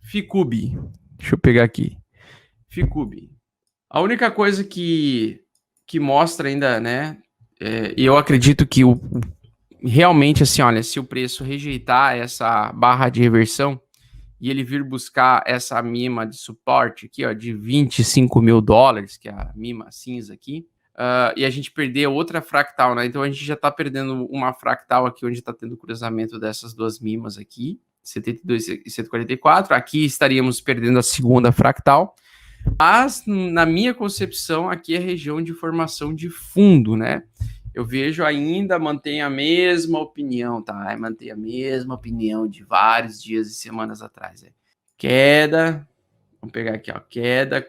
Ficube. Deixa eu pegar aqui. Ficube. A única coisa que mostra ainda, né? E eu acredito que realmente, assim, olha, se o preço rejeitar essa barra de reversão e ele vir buscar essa mima de suporte aqui, ó, de 25 mil dólares, que é a mima cinza aqui, e a gente perder outra fractal, né? Então a gente já tá perdendo uma fractal aqui, onde tá tendo cruzamento dessas duas mimas aqui, 72 e 144. Aqui estaríamos perdendo a segunda fractal. Mas, na minha concepção, aqui é região de formação de fundo, né? Eu vejo ainda, mantém a mesma opinião, tá? Mantém a mesma opinião de vários dias e semanas atrás. Queda, vamos pegar aqui, ó, queda,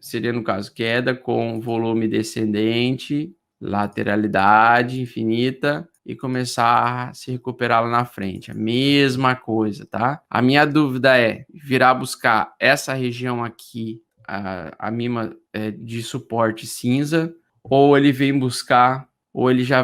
seria no caso, queda com volume descendente, lateralidade infinita, e começar a se recuperar lá na frente. A mesma coisa, tá? A minha dúvida é virar buscar essa região aqui, a mima de suporte cinza, ou ele vem buscar, ou ele já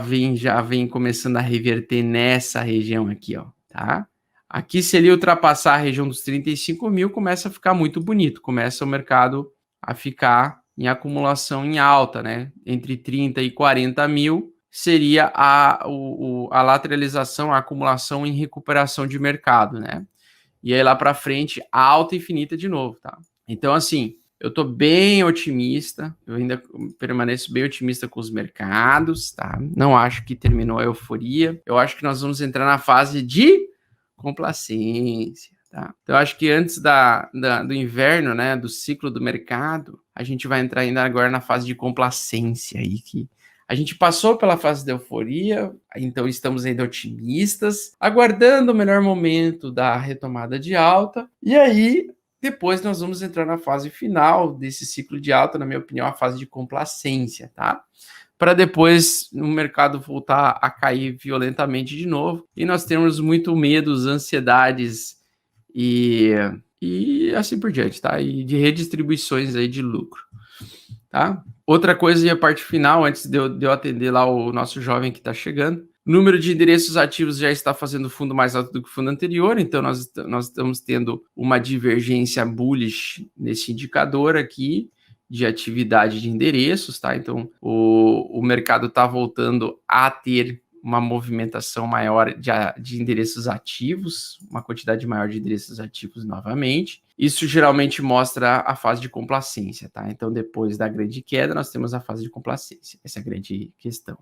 vem começando a reverter nessa região aqui, ó, tá? Aqui, se ele ultrapassar a região dos 35 mil, começa a ficar muito bonito, começa o mercado a ficar em acumulação em alta, né? Entre 30 e 40 mil seria a lateralização, a acumulação em recuperação de mercado, né? E aí lá para frente, alta infinita de novo, tá? Então, assim, eu estou bem otimista, eu ainda permaneço bem otimista com os mercados, tá? Não acho que terminou a euforia, eu acho que nós vamos entrar na fase de complacência, tá? Então, eu acho que antes do inverno, né, do ciclo do mercado, a gente vai entrar ainda agora na fase de complacência aí, que a gente passou pela fase da euforia, então estamos ainda otimistas, aguardando o melhor momento da retomada de alta, e aí depois nós vamos entrar na fase final desse ciclo de alta, na minha opinião, a fase de complacência, tá? Para depois o mercado voltar a cair violentamente de novo, e nós temos muito medos, ansiedades e assim por diante, tá? E de redistribuições aí de lucro, tá? Outra coisa e a parte final, antes de eu atender lá o nosso jovem que está chegando, o número de endereços ativos já está fazendo fundo mais alto do que o fundo anterior, então nós estamos tendo uma divergência bullish nesse indicador aqui de atividade de endereços, tá? Então o mercado está voltando a ter uma movimentação maior de endereços ativos, uma quantidade maior de endereços ativos novamente. Isso geralmente mostra a fase de complacência, tá? Então, depois da grande queda, nós temos a fase de complacência. Essa é a grande questão.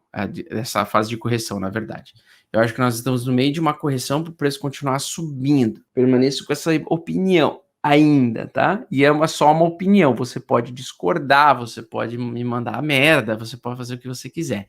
Essa fase de correção, na verdade. Eu acho que nós estamos no meio de uma correção para o preço continuar subindo. Permaneço com essa opinião ainda, tá? E é só uma opinião. Você pode discordar, você pode me mandar a merda, você pode fazer o que você quiser.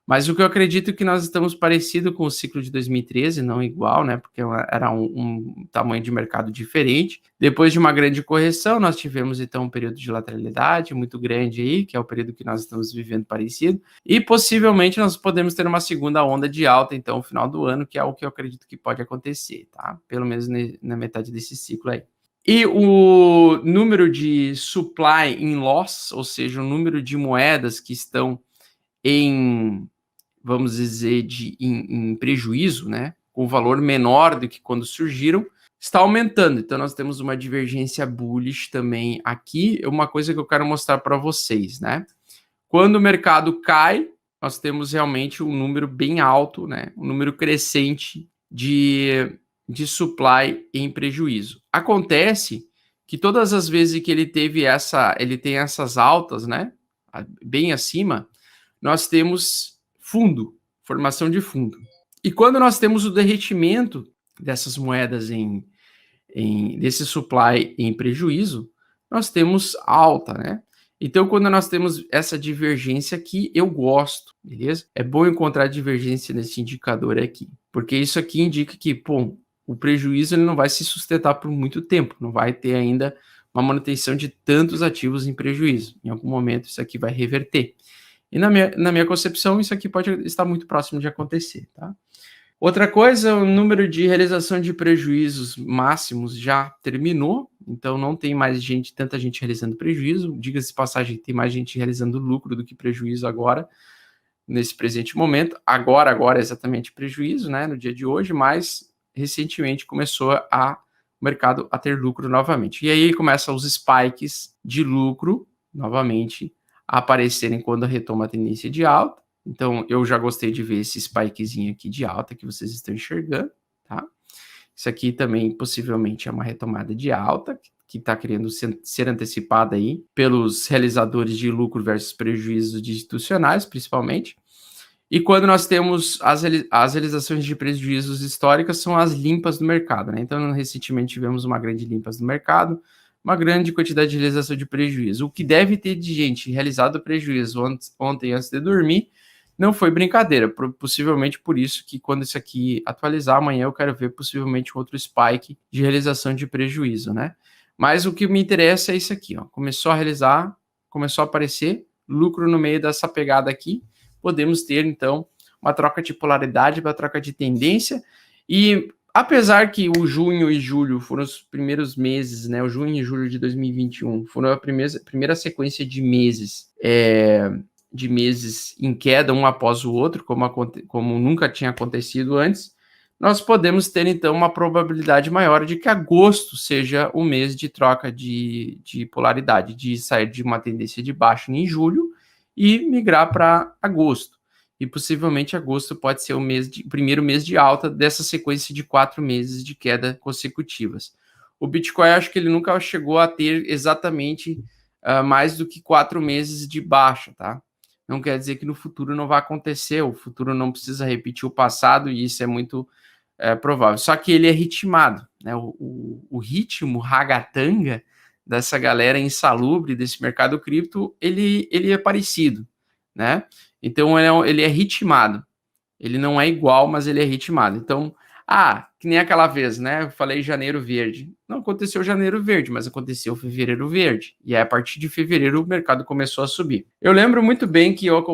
Mas o que eu acredito é que nós estamos parecido com o ciclo de 2013, não igual, né? Porque era um tamanho de mercado diferente. Depois de uma grande correção, nós tivemos então um período de lateralidade muito grande aí, que é o período que nós estamos vivendo parecido. E possivelmente nós podemos ter uma segunda onda de alta, então, no final do ano, que é o que eu acredito que pode acontecer, tá? Pelo menos na metade desse ciclo aí. E o número de supply in loss, ou seja, o número de moedas que estão vamos dizer, em prejuízo, né, com valor menor do que quando surgiram, está aumentando. Então, nós temos uma divergência bullish também aqui. Uma coisa que eu quero mostrar para vocês, né? Quando o mercado cai, nós temos realmente um número bem alto, né? Um número crescente de supply em prejuízo. Acontece que todas as vezes que ele tem essas altas, né? Bem acima, nós temos fundo, formação de fundo. E quando nós temos o derretimento dessas moedas desse supply em prejuízo, nós temos alta, né? Então, quando nós temos essa divergência aqui, eu gosto, beleza? É bom encontrar divergência nesse indicador aqui, porque isso aqui indica que, pô, o prejuízo ele não vai se sustentar por muito tempo, não vai ter ainda uma manutenção de tantos ativos em prejuízo. Em algum momento isso aqui vai reverter. E na minha concepção, isso aqui pode estar muito próximo de acontecer, tá? Outra coisa, o número de realização de prejuízos máximos já terminou, então não tem mais tanta gente realizando prejuízo. Diga-se de passagem, tem mais gente realizando lucro do que prejuízo agora, nesse presente momento. Agora é exatamente prejuízo, né, no dia de hoje, mas recentemente começou a o mercado a ter lucro novamente. E aí começam os spikes de lucro, novamente, a aparecerem quando retoma a tendência de alta. Então, eu já gostei de ver esse spikezinho aqui de alta que vocês estão enxergando, tá? Isso aqui também, possivelmente, é uma retomada de alta, que está querendo ser antecipada aí pelos realizadores de lucro versus prejuízos institucionais, principalmente. E quando nós temos as realizações de prejuízos históricas, são as limpas do mercado, né? Então, recentemente tivemos uma grande limpas do mercado, uma grande quantidade de realização de prejuízo. O que deve ter de gente realizado prejuízo ontem antes de dormir não foi brincadeira, possivelmente por isso que quando isso aqui atualizar, amanhã eu quero ver possivelmente outro spike de realização de prejuízo, né? Mas o que me interessa é isso aqui, ó. Começou a realizar, começou a aparecer lucro no meio dessa pegada aqui, podemos ter, então, uma troca de polaridade, uma troca de tendência, e apesar que o junho e julho foram os primeiros meses, né, o junho e julho de 2021 foram a primeira sequência de meses em queda, um após o outro, como nunca tinha acontecido antes, nós podemos ter, então, uma probabilidade maior de que agosto seja o mês de troca de polaridade, de sair de uma tendência de baixa em julho e migrar para agosto. E possivelmente agosto pode ser o primeiro mês de alta dessa sequência de 4 meses de queda consecutivas. O Bitcoin, acho que ele nunca chegou a ter exatamente mais do que 4 meses de baixa, tá? Não quer dizer que no futuro não vai acontecer, o futuro não precisa repetir o passado, e isso é muito provável. Só que ele é ritmado, né? O ritmo ragatanga dessa galera insalubre desse mercado cripto, ele é parecido, né? Então ele é ritmado. Ele não é igual, mas ele é ritmado. Então, que nem aquela vez, né? Eu falei janeiro verde. Não aconteceu janeiro verde, mas aconteceu fevereiro verde. E aí, a partir de fevereiro, o mercado começou a subir. Eu lembro muito bem que eu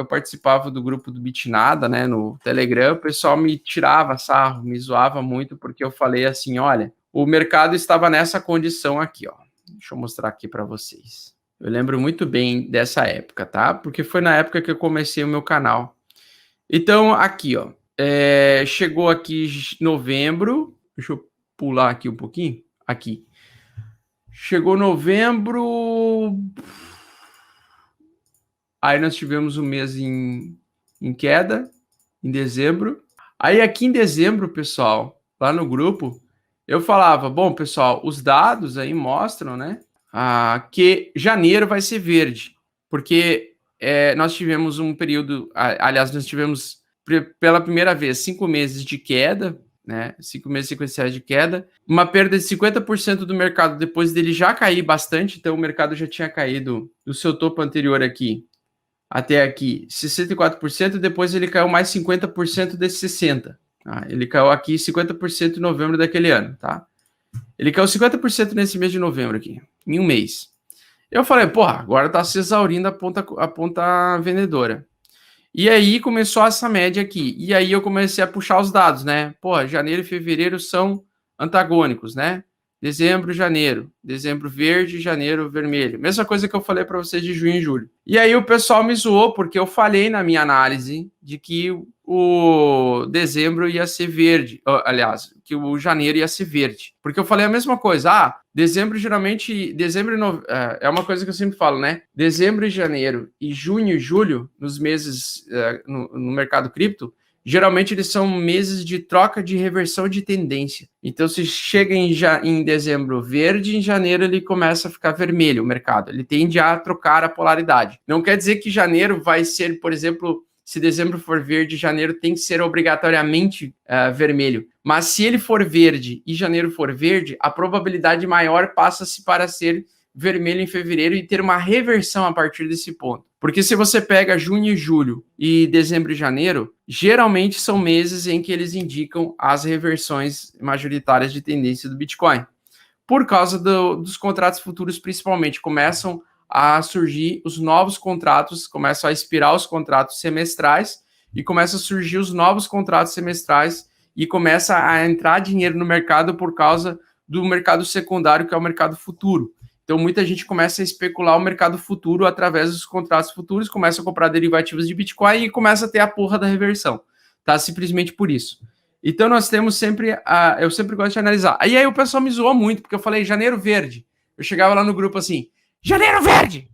participava do grupo do Bitnada, né? No Telegram, o pessoal me tirava sarro, me zoava muito, porque eu falei assim: olha, o mercado estava nessa condição aqui, ó. Deixa eu mostrar aqui para vocês. Eu lembro muito bem dessa época, tá? Porque foi na época que eu comecei o meu canal. Então, aqui, ó. Chegou aqui novembro. Deixa eu pular aqui um pouquinho. Aqui. Chegou novembro. Aí nós tivemos um mês em queda, em dezembro. Aí aqui em dezembro, pessoal, lá no grupo, eu falava, bom, pessoal, os dados aí mostram, né, que janeiro vai ser verde, porque nós tivemos um período, aliás, nós tivemos pela primeira vez 5 meses de queda, né, 5 meses sequenciais de queda, uma perda de 50% do mercado depois dele já cair bastante, então o mercado já tinha caído do seu topo anterior aqui até aqui 64%, depois ele caiu mais 50% desses 60%. Tá? Ele caiu aqui 50% em novembro daquele ano, tá? Ele caiu 50% nesse mês de novembro aqui, em um mês. Eu falei, porra, agora tá se exaurindo a ponta vendedora. E aí começou essa média aqui. E aí eu comecei a puxar os dados, né? Porra, janeiro e fevereiro são antagônicos, né? Dezembro, janeiro. Dezembro verde, janeiro vermelho. Mesma coisa que eu falei para vocês de junho e julho. E aí o pessoal me zoou, porque eu falei na minha análise de que o dezembro ia ser verde. Aliás, que o janeiro ia ser verde. Porque eu falei a mesma coisa. Dezembro geralmente... é uma coisa que eu sempre falo, né? Dezembro e janeiro e junho e julho, nos meses no mercado cripto, geralmente eles são meses de troca de reversão de tendência. Então, se chega em dezembro verde, em janeiro ele começa a ficar vermelho o mercado. Ele tende a trocar a polaridade. Não quer dizer que janeiro vai ser, por exemplo, se dezembro for verde, janeiro tem que ser obrigatoriamente vermelho. Mas se ele for verde e janeiro for verde, a probabilidade maior passa-se para ser vermelho em fevereiro e ter uma reversão a partir desse ponto. Porque se você pega junho e julho e dezembro e janeiro, geralmente são meses em que eles indicam as reversões majoritárias de tendência do Bitcoin. Por causa dos contratos futuros, principalmente, começam a surgir os novos contratos, começam a expirar os contratos semestrais e começam a surgir os novos contratos semestrais e começa a entrar dinheiro no mercado por causa do mercado secundário, que é o mercado futuro. Então, muita gente começa a especular o mercado futuro através dos contratos futuros, começa a comprar derivativos de Bitcoin e começa a ter a porra da reversão, tá? Simplesmente por isso. Então nós temos sempre, eu sempre gosto de analisar. Aí o pessoal me zoou muito, porque eu falei janeiro verde. Eu chegava lá no grupo assim, janeiro verde!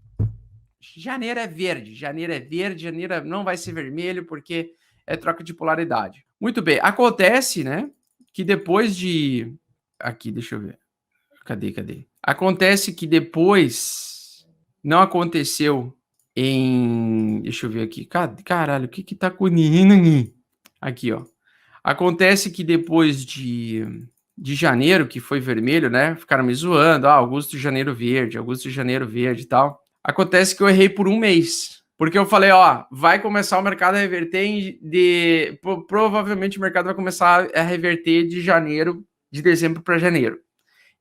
Janeiro é verde, janeiro não vai ser vermelho, porque é troca de polaridade. Muito bem, acontece, né, que depois de... Aqui, deixa eu ver. Cadê? Acontece que depois não aconteceu em... Deixa eu ver aqui. Caralho, o que tá com o menino? Aqui, ó. Acontece que depois de janeiro, que foi vermelho, né? Ficaram me zoando. Augusto de janeiro verde e tal. Acontece que eu errei por um mês. Porque eu falei, ó, vai começar o mercado a reverter provavelmente o mercado vai começar a reverter de dezembro para janeiro.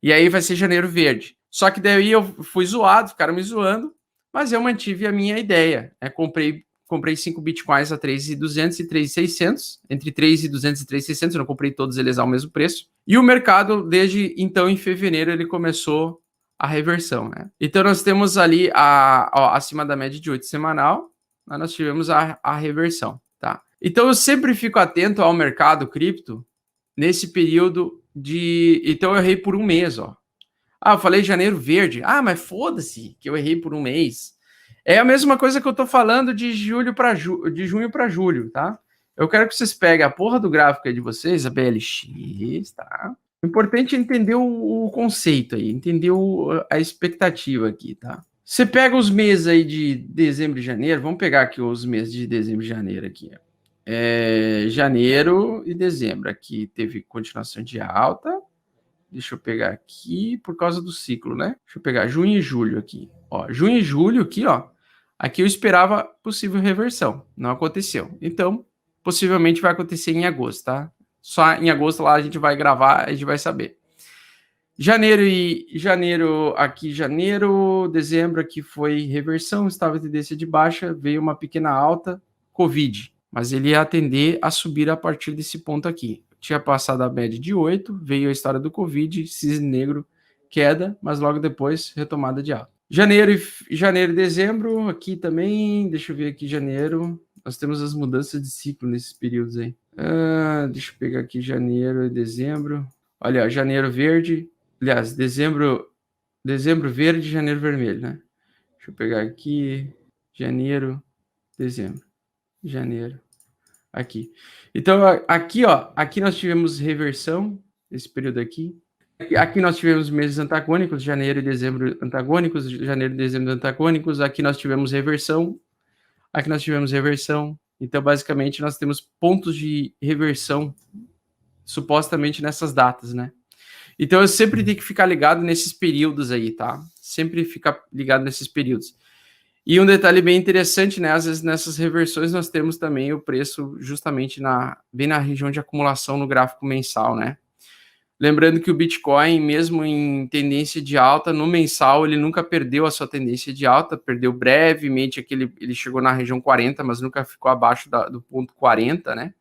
E aí vai ser janeiro verde. Só que daí eu fui zoado, ficaram me zoando, mas eu mantive a minha ideia. Comprei 5 bitcoins a 3.200 e 3.600, entre 3.200 e 3.600, eu não comprei todos eles ao mesmo preço. E o mercado, desde então, em fevereiro, ele começou a reversão, né? Então nós temos ali acima da média de 8 semanal, nós tivemos a reversão, tá? Então eu sempre fico atento ao mercado cripto nesse período então eu errei por um mês, ó. Eu falei janeiro verde. Mas foda-se que eu errei por um mês. É a mesma coisa que eu tô falando de junho para julho, tá? Eu quero que vocês peguem a porra do gráfico aí de vocês, a BLX, tá? O importante é entender o conceito aí, entender a expectativa aqui, tá? Você pega os meses aí de dezembro e janeiro, vamos pegar aqui os meses de dezembro e janeiro aqui, ó. Janeiro e dezembro, aqui teve continuação de alta. Deixa eu pegar aqui por causa do ciclo, né? Deixa eu pegar junho e julho aqui. Ó, junho e julho aqui, ó. Aqui eu esperava possível reversão. Não aconteceu. Então, possivelmente vai acontecer em agosto, tá? Só em agosto lá a gente vai gravar, a gente vai saber. Janeiro, dezembro aqui foi reversão, estava em tendência de baixa, veio uma pequena alta, Covid. Mas ele ia tender a subir a partir desse ponto aqui. Tinha passado a média de 8, veio a história do Covid, cisne negro, queda, mas logo depois retomada de alta. Janeiro e dezembro, aqui também, deixa eu ver aqui janeiro, nós temos as mudanças de ciclo nesses períodos aí. Deixa eu pegar aqui janeiro e dezembro. Olha, janeiro verde, aliás, dezembro verde, janeiro vermelho, né? Deixa eu pegar aqui, janeiro, dezembro, janeiro. Aqui. Então, aqui, ó, aqui nós tivemos reversão, esse período aqui. Aqui nós tivemos meses antagônicos, janeiro e dezembro antagônicos, janeiro e dezembro antagônicos. Aqui nós tivemos reversão, aqui nós tivemos reversão. Então, basicamente, nós temos pontos de reversão, supostamente nessas datas, né? Então, eu sempre tenho que ficar ligado nesses períodos aí, tá? Sempre ficar ligado nesses períodos. E um detalhe bem interessante, né? Às vezes nessas reversões nós temos também o preço justamente bem na região de acumulação no gráfico mensal, né? Lembrando que o Bitcoin, mesmo em tendência de alta, no mensal ele nunca perdeu a sua tendência de alta, perdeu brevemente, ele chegou na região 40, mas nunca ficou abaixo do ponto 40, né?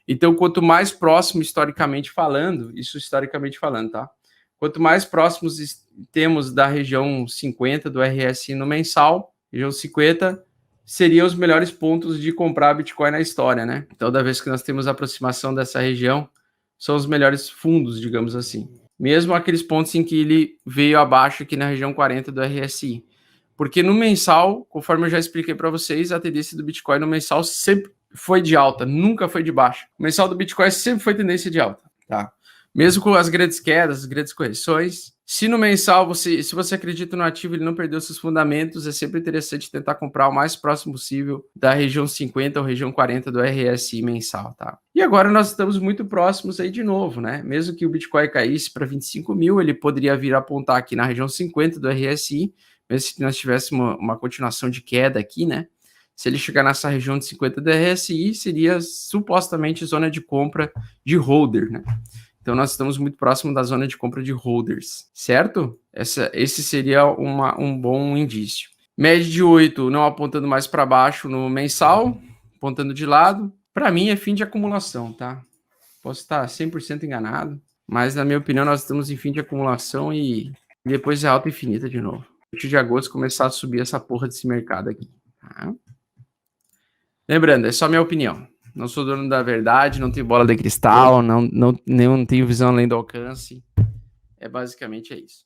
Então, quanto mais próximo historicamente falando, tá? Quanto mais próximos temos da região 50 do RSI no mensal, região 50 seriam os melhores pontos de comprar Bitcoin na história, né? Então, toda vez que nós temos aproximação dessa região, são os melhores fundos, digamos assim. Mesmo aqueles pontos em que ele veio abaixo aqui na região 40 do RSI. Porque no mensal, conforme eu já expliquei para vocês, a tendência do Bitcoin no mensal sempre foi de alta, nunca foi de baixa. O mensal do Bitcoin sempre foi tendência de alta, tá? Mesmo com as grandes quedas, as grandes correções. Se no mensal, se você acredita no ativo, ele não perdeu seus fundamentos, é sempre interessante tentar comprar o mais próximo possível da região 50 ou região 40 do RSI mensal, tá? E agora nós estamos muito próximos aí de novo, né? Mesmo que o Bitcoin caísse para 25 mil, ele poderia vir a apontar aqui na região 50 do RSI, mesmo se nós tivéssemos uma continuação de queda aqui, né? Se ele chegar nessa região de 50 do RSI, seria supostamente zona de compra de holder, né? Então, nós estamos muito próximo da zona de compra de holders, certo? Esse seria um bom indício. Média de 8, não apontando mais para baixo no mensal, apontando de lado. Para mim, é fim de acumulação, tá? Posso estar 100% enganado, mas, na minha opinião, nós estamos em fim de acumulação e depois é alta infinita de novo. A partir de agosto, começar a subir essa porra desse mercado aqui, tá? Lembrando, é só minha opinião. Não sou dono da verdade, não tenho bola de cristal, não tenho visão além do alcance. Basicamente é isso.